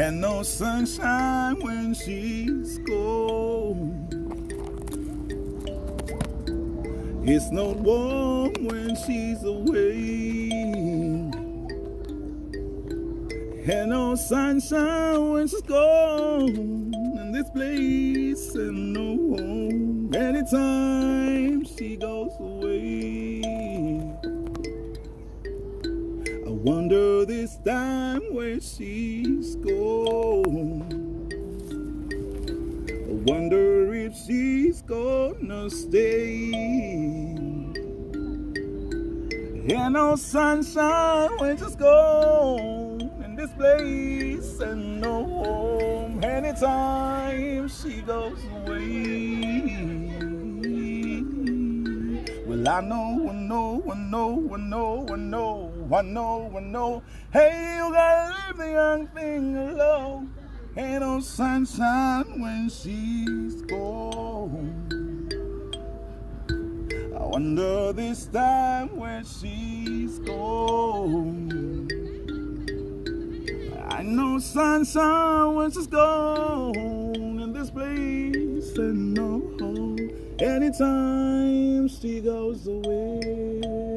and no sunshine when she's gone. It's not warm when she's away, and no sunshine when she's gone. And this place and no home anytime she goes away. I wonder this time where she's gone. I wonder if she's gonna stay. And no sunshine when she's gone, in this place and no home anytime she goes away. Well, I know. Hey, you gotta leave the young thing alone. Ain't no sunshine when she's gone. I wonder this time when she's gone. I know sunshine when she's gone, in this place and no home anytime she goes away.